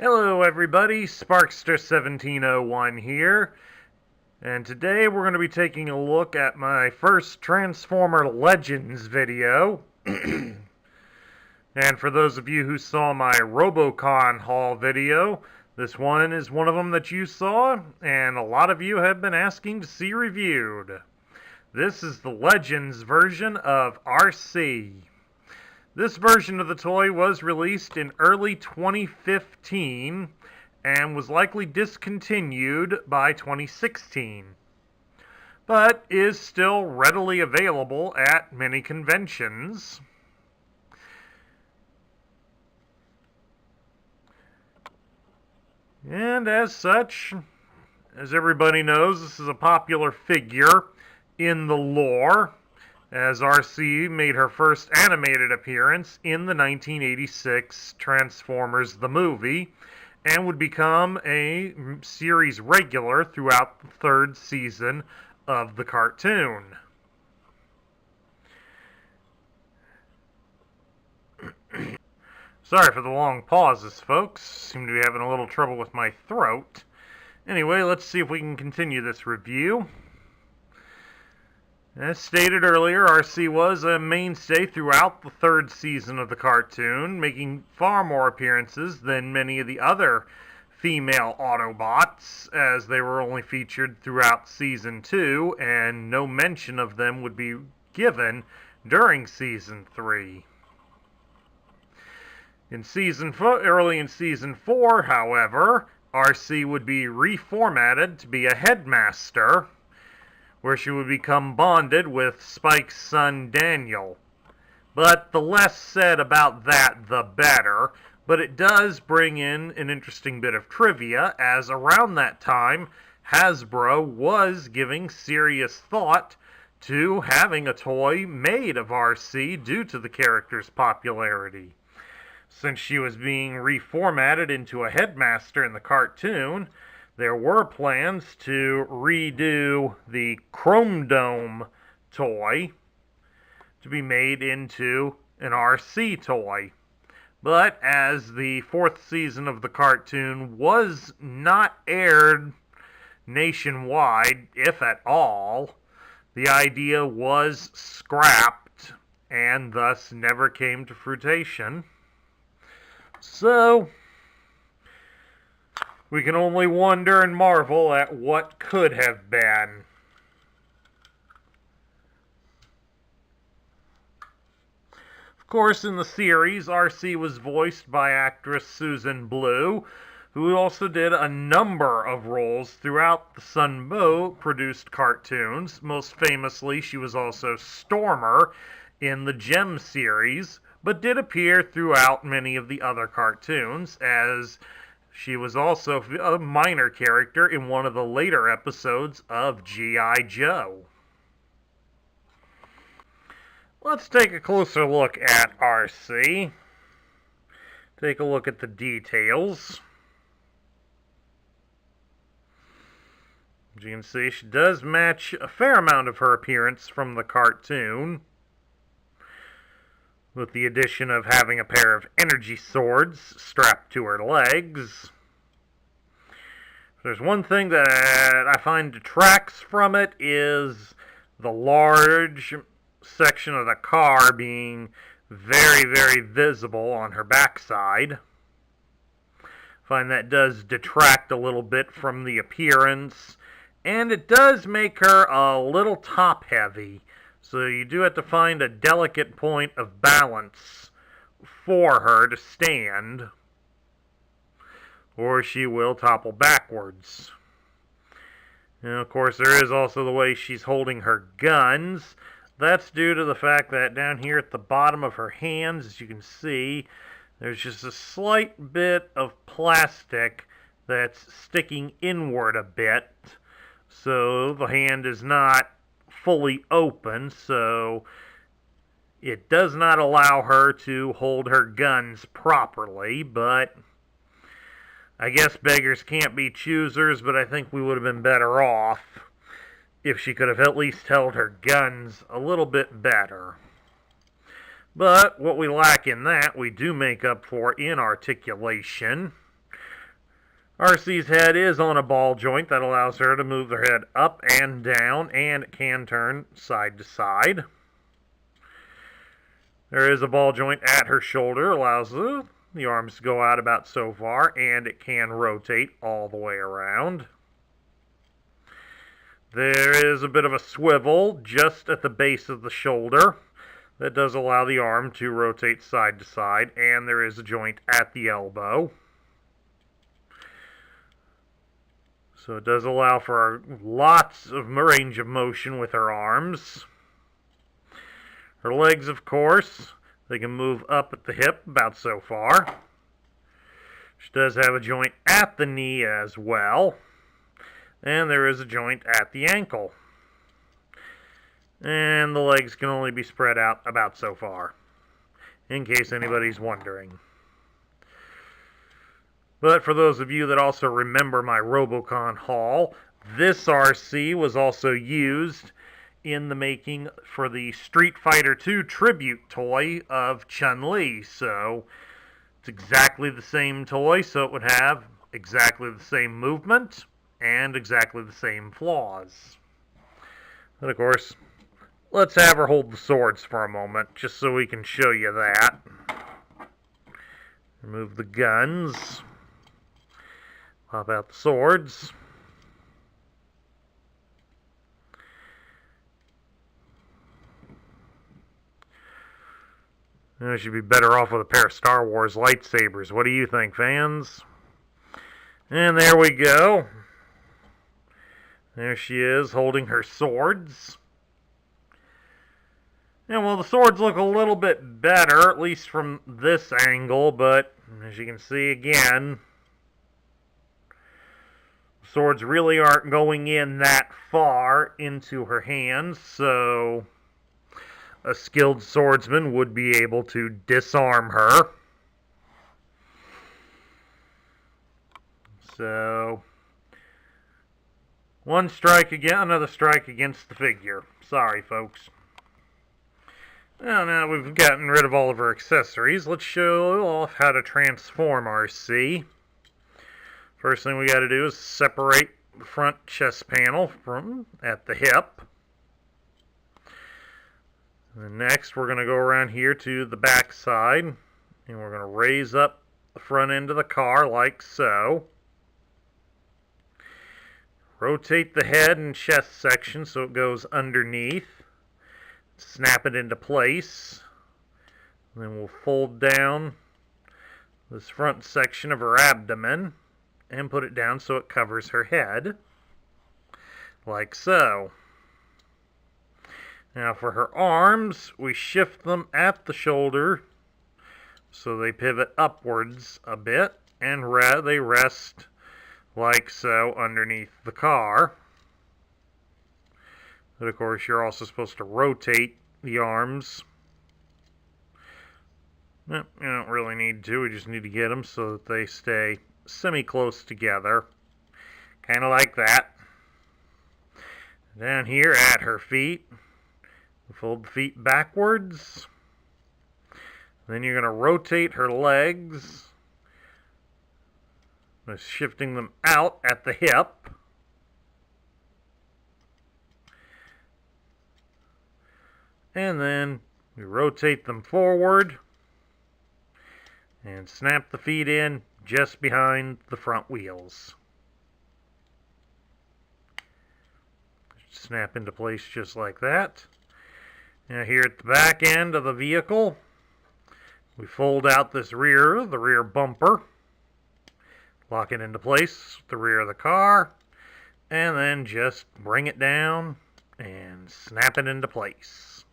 Hello everybody, Sparkster1701 here, and today we're going to be taking a look at my first Transformer Legends video. And for those of you who saw my Robocon haul video, this one is one of them that you saw, and a lot of you have been asking to see reviewed. This is the Legends version of Arcee. This version of the toy was released in early 2015 and was likely discontinued by 2016, but is still readily available at many conventions. And as such, as everybody knows, this is a popular figure in the lore, as Arcee made her first animated appearance in the 1986 Transformers the movie, and would become a series regular throughout the third season of the cartoon. Sorry for the long pauses, folks. Seem to be having a little trouble with my throat. Anyway, let's see if we can continue this review. As stated earlier, Arcee was a mainstay throughout the third season of the cartoon, making far more appearances than many of the other female Autobots, as they were only featured throughout Season 2, and no mention of them would be given during Season 3. Early in Season 4, however, Arcee would be reformatted to be a headmaster, where she would become bonded with Spike's son Daniel. But the less said about that, the better. But it does bring in an interesting bit of trivia, as around that time, Hasbro was giving serious thought to having a toy made of Arcee due to the character's popularity. Since she was being reformatted into a headmaster in the cartoon, there were plans to redo the Chrome Dome toy to be made into an Arcee toy. But as the fourth season of the cartoon was not aired nationwide, if at all, the idea was scrapped and thus never came to fruition. So we can only wonder and marvel at what could have been. Of course, in the series, Arcee was voiced by actress Susan Blue, who also did a number of roles throughout the Sunbow-produced cartoons. Most famously, she was also Stormer in the Gem series, but did appear throughout many of the other cartoons, as she was also a minor character in one of the later episodes of G.I. Joe. Let's take a closer look at Arcee. Take a look at the details. As you can see, she does match a fair amount of her appearance from the cartoon, with the addition of having a pair of energy swords strapped to her legs. If there's one thing that I find detracts from it, is the large section of the car being very, very visible on her backside. I find that does detract a little bit from the appearance, and it does make her a little top-heavy. So you do have to find a delicate point of balance for her to stand, or she will topple backwards. And of course, there is also the way she's holding her guns. That's due to the fact that down here at the bottom of her hands, as you can see, there's just a slight bit of plastic that's sticking inward a bit. So the hand is not fully open, so it does not allow her to hold her guns properly, but I guess beggars can't be choosers, but I think we would have been better off if she could have at least held her guns a little bit better. But what we lack in that, we do make up for in articulation. Arcee's head is on a ball joint that allows her to move her head up and down, and it can turn side to side. There is a ball joint at her shoulder, allows the arms to go out about so far, and it can rotate all the way around. There is a bit of a swivel just at the base of the shoulder that does allow the arm to rotate side to side, and there is a joint at the elbow. So it does allow for lots of range of motion with her arms. Her legs, of course, they can move up at the hip about so far. She does have a joint at the knee as well. And there is a joint at the ankle. And the legs can only be spread out about so far, in case anybody's wondering. But for those of you that also remember my Robocon haul, this Arcee was also used in the making for the Street Fighter II tribute toy of Chun-Li. So it's exactly the same toy, so it would have exactly the same movement and exactly the same flaws. But of course, let's have her hold the swords for a moment, just so we can show you that. Remove the guns. Pop out the swords. I should be better off with a pair of Star Wars lightsabers. What do you think, fans? And there we go. There she is, holding her swords. And well, the swords look a little bit better, at least from this angle, but as you can see again, the swords really aren't going in that far into her hands, so a skilled swordsman would be able to disarm her. So one strike again, another strike against the figure. Sorry, folks. Well, now we've gotten rid of all of our accessories, let's show you off how to transform Arcee. First thing we got to do is separate the front chest panel from at the hip. And next, we're going to go around here to the back side, and we're going to raise up the front end of the car like so. Rotate the head and chest section so it goes underneath. Snap it into place. And then we'll fold down this front section of her abdomen and put it down so it covers her head, like so. Now for her arms, we shift them at the shoulder so they pivot upwards a bit, and they rest like so underneath the car. But of course, you're also supposed to rotate the arms. No, you don't really need to. We just need to get them so that they stay semi-close together. Kind of like that. Down here at her feet, fold the feet backwards. Then you're going to rotate her legs, shifting them out at the hip. And then we rotate them forward and snap the feet in just behind the front wheels. Snap into place just like that. Now here at the back end of the vehicle, we fold out the rear bumper, lock it into place with the rear of the car, and then just bring it down and snap it into place.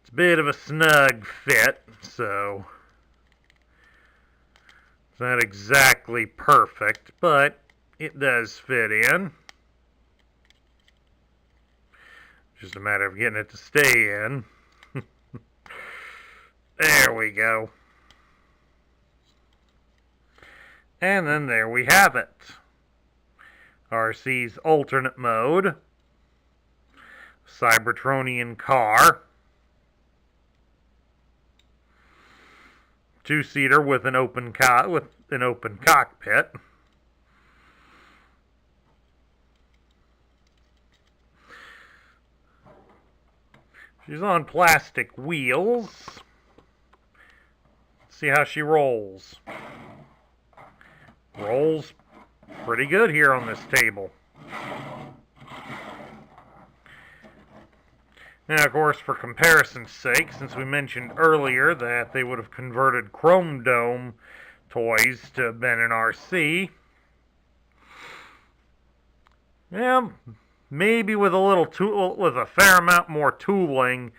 It's a bit of a snug fit, so it's not exactly perfect, but it does fit in. Just a matter of getting it to stay in. There we go. And then there we have it. Arcee's alternate mode. Cybertronian car. two-seater with an open cockpit. She's on plastic wheels. Let's see how she rolls. Rolls pretty good here on this table. Now, of course, for comparison's sake, since we mentioned earlier that they would have converted Chrome Dome toys to have been an Arcee, yeah, maybe with a fair amount more tooling,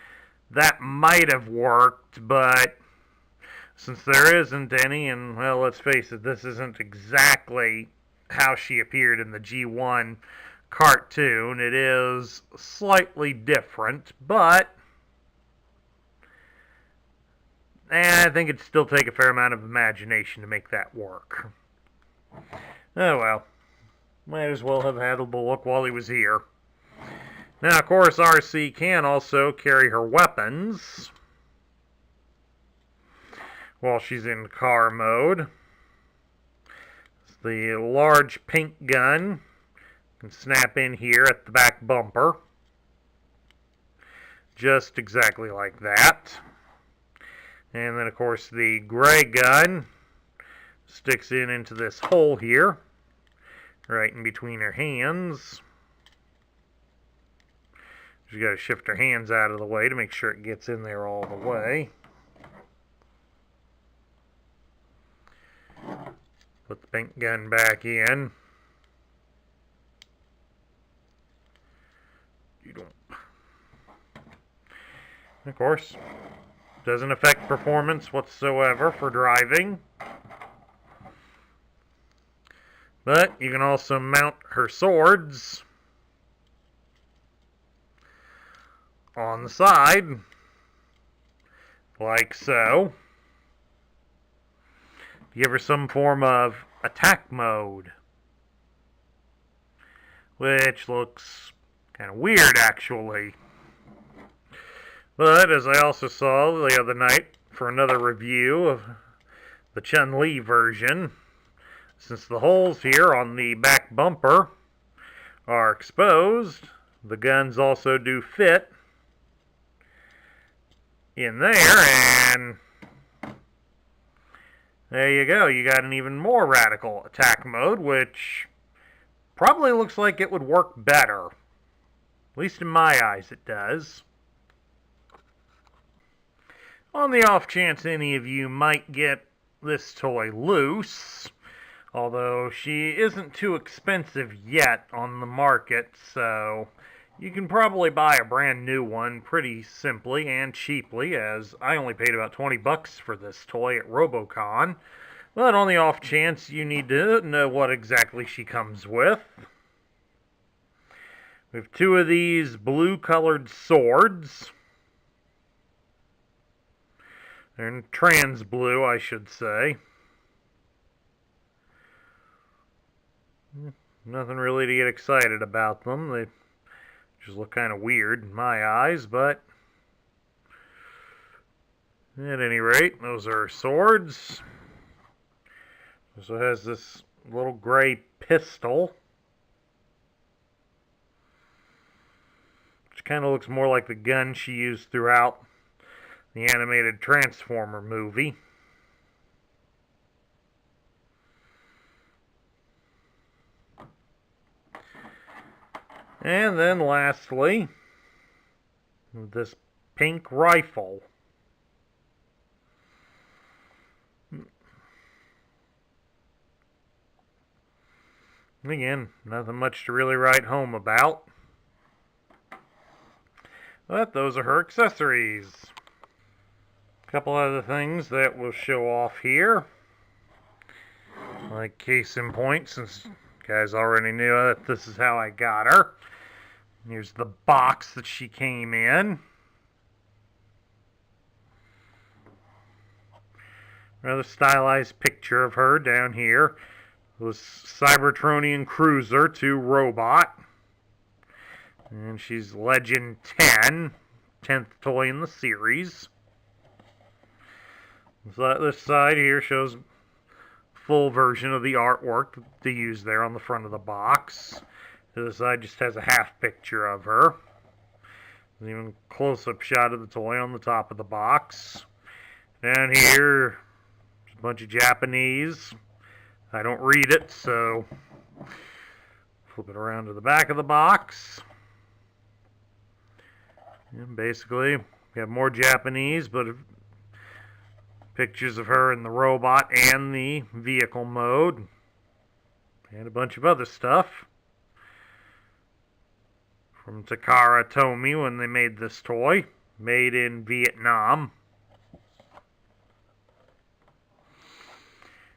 that might have worked, but since there isn't any, and, well, let's face it, this isn't exactly how she appeared in the G1 cartoon. It is slightly different, but I think it'd still take a fair amount of imagination to make that work. Oh well. Might as well have had a look while he was here. Now, of course, Arcee can also carry her weapons while she's in car mode. It's the large pink gun. Can snap in here at the back bumper. Just exactly like that. And then, of course, the gray gun sticks into this hole here, right in between her hands. She's got to shift her hands out of the way to make sure it gets in there all the way. Put the pink gun back in. Of course, doesn't affect performance whatsoever for driving. But you can also mount her swords on the side, like so. Give her some form of attack mode, which looks kind of weird, actually. But, as I also saw the other night for another review of the Chun-Li version, since the holes here on the back bumper are exposed, the guns also do fit in there, and there you go. You got an even more radical attack mode, which probably looks like it would work better. At least in my eyes it does. On the off chance any of you might get this toy loose, although she isn't too expensive yet on the market, so you can probably buy a brand new one pretty simply and cheaply, as I only paid about 20 bucks for this toy at Robocon. But on the off chance you need to know what exactly she comes with, we have two of these blue-colored swords. They're trans blue, I should say. Nothing really to get excited about them. They just look kind of weird in my eyes, but at any rate, those are swords. Also has this little gray pistol, which kind of looks more like the gun she used throughout the animated Transformer movie. And then lastly, this pink rifle. Again, nothing much to really write home about. But those are her accessories. A couple other things that we'll show off here. Like case in point, since you guys already knew that this is how I got her. Here's the box that she came in. Rather stylized picture of her down here. It was Cybertronian Cruiser to Robot. And she's Legend 10, 10th toy in the series. So this side here shows full version of the artwork to use there on the front of the box. This side just has a half picture of her. There's even a close-up shot of the toy on the top of the box. Down here, a bunch of Japanese. I don't read it, so flip it around to the back of the box. And basically, we have more Japanese, but pictures of her in the robot and the vehicle mode. And a bunch of other stuff. From Takara Tomy when they made this toy. Made in Vietnam.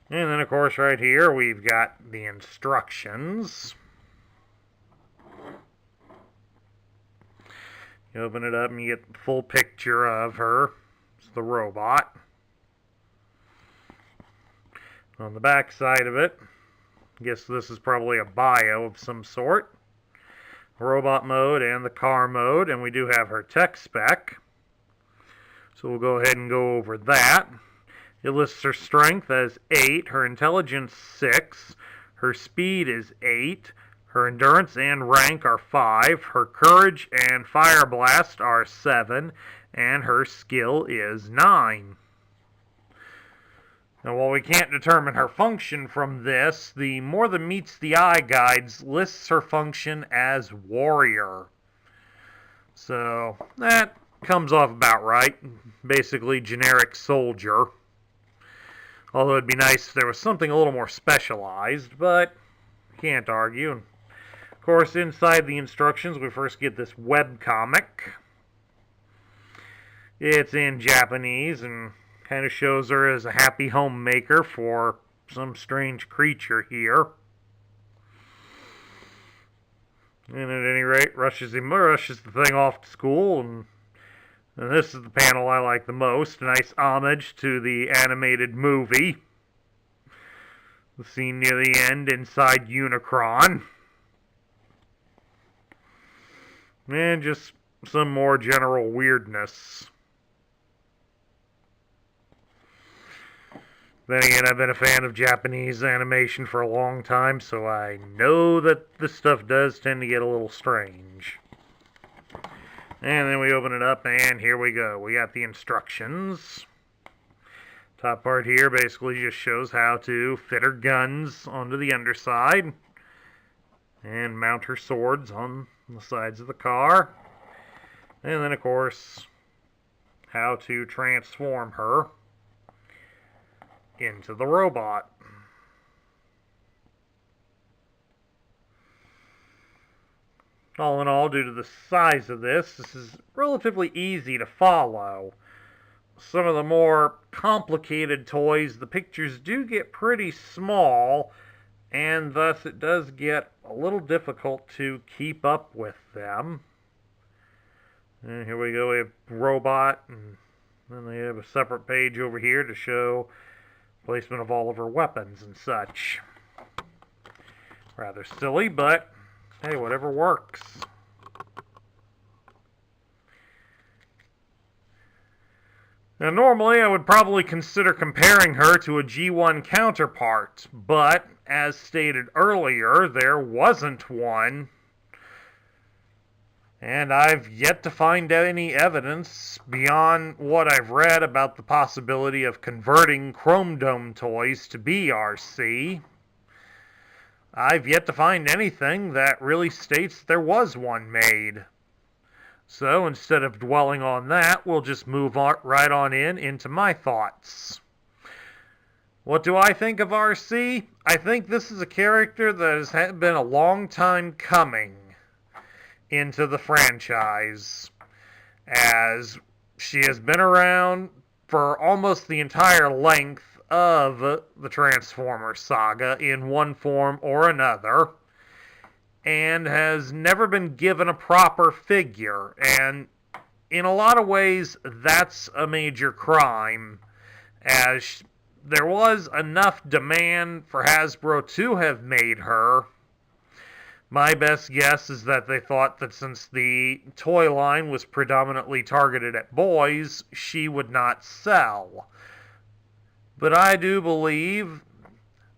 And then, of course, right here, we've got the instructions. You open it up and you get the full picture of her. It's the robot. On the back side of it, I guess this is probably a bio of some sort. Robot mode and the car mode, and we do have her tech spec. So we'll go ahead and go over that. It lists her strength as 8, her intelligence 6, her speed is 8, her endurance and rank are 5, her courage and fire blast are 7, and her skill is 9. Now, while we can't determine her function from this, the More Than Meets the Eye guides lists her function as warrior. So, that comes off about right. Basically, generic soldier. Although it'd be nice if there was something a little more specialized, but can't argue. Of course, inside the instructions, we first get this webcomic. It's in Japanese and kind of shows her as a happy homemaker for some strange creature here. And at any rate, rushes the thing off to school, and this is the panel I like the most. A nice homage to the animated movie. The scene near the end inside Unicron. And just some more general weirdness. Then again, I've been a fan of Japanese animation for a long time, so I know that this stuff does tend to get a little strange. And then we open it up, and here we go. We got the instructions. Top part here basically just shows how to fit her guns onto the underside and mount her swords on the sides of the car. And then, of course, how to transform her into the robot. All in all, due to the size of this is relatively easy to follow. Some of the more complicated toys, the pictures do get pretty small, and thus it does get a little difficult to keep up with them. And here we go, we have robot, and then they have a separate page over here to show placement of all of her weapons and such. Rather silly, but hey, whatever works. Now, normally I would probably consider comparing her to a G1 counterpart, but as stated earlier, there wasn't one. And I've yet to find any evidence beyond what I've read about the possibility of converting Chrome Dome toys to be Arcee. I've yet to find anything that really states there was one made. So instead of dwelling on that, we'll just move right on into my thoughts. What do I think of Arcee? I think this is a character that has been a long time coming into the franchise, as she has been around for almost the entire length of the Transformers saga in one form or another, and has never been given a proper figure. And in a lot of ways, that's a major crime, as there was enough demand for Hasbro to have made her. My best guess is that they thought that since the toy line was predominantly targeted at boys, she would not sell. but I do believe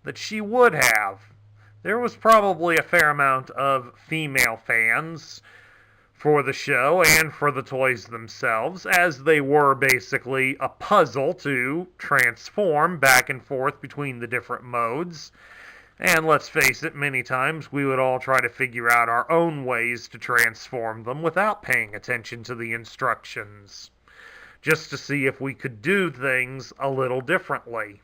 that she would have. There was probably a fair amount of female fans for the show and for the toys themselves, as they were basically a puzzle to transform back and forth between the different modes. And let's face it, many times we would all try to figure out our own ways to transform them without paying attention to the instructions, just to see if we could do things a little differently.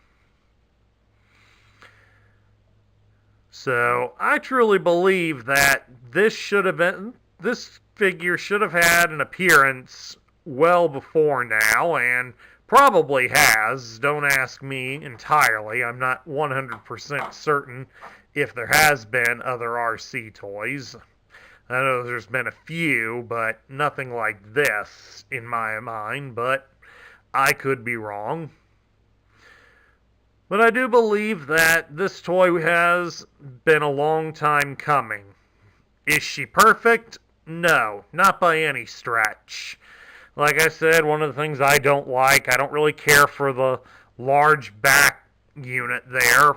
So I truly believe that this figure should have had an appearance well before now, and probably has. Don't ask me entirely. I'm not 100% certain if there has been other Arcee toys. I know there's been a few, but nothing like this in my mind, but I could be wrong. But I do believe that this toy has been a long time coming. Is she perfect? No, not by any stretch. Like I said, one of the things I don't really care for the large back unit there,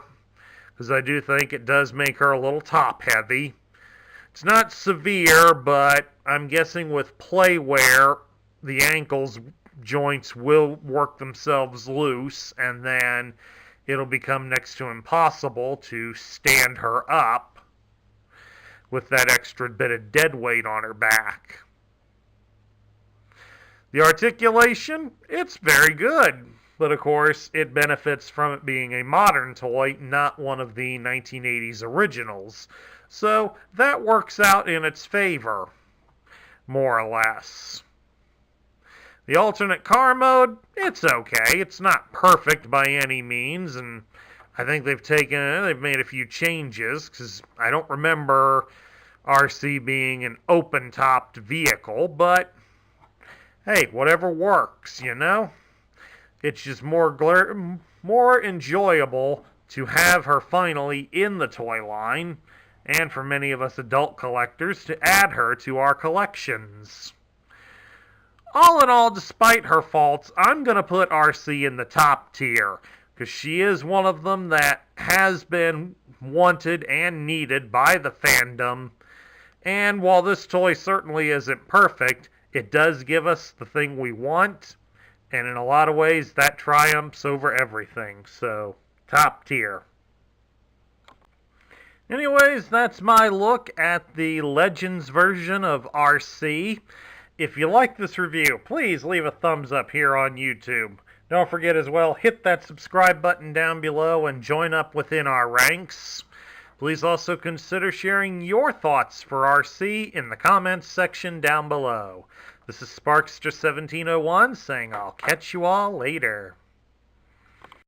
because I do think it does make her a little top heavy. It's not severe, but I'm guessing with play wear, the ankles joints will work themselves loose, and then it'll become next to impossible to stand her up with that extra bit of dead weight on her back. The articulation, it's very good, but of course it benefits from it being a modern toy, not one of the 1980s originals. So that works out in its favor, more or less. The alternate car mode, it's okay. It's not perfect by any means, and I think they've made a few changes, because I don't remember Arcee being an open-topped vehicle, but hey, whatever works, you know? It's just more enjoyable to have her finally in the toy line, and for many of us adult collectors to add her to our collections. All in all, despite her faults, I'm going to put Arcee in the top tier, because she is one of them that has been wanted and needed by the fandom. And while this toy certainly isn't perfect, it does give us the thing we want, and in a lot of ways that triumphs over everything. So, top tier. Anyways, that's my look at the Legends version of Arcee. If you like this review, please leave a thumbs up here on YouTube. Don't forget as well, hit that subscribe button down below and join up within our ranks. Please also consider sharing your thoughts for Arcee in the comments section down below. This is Sparkster1701 saying I'll catch you all later.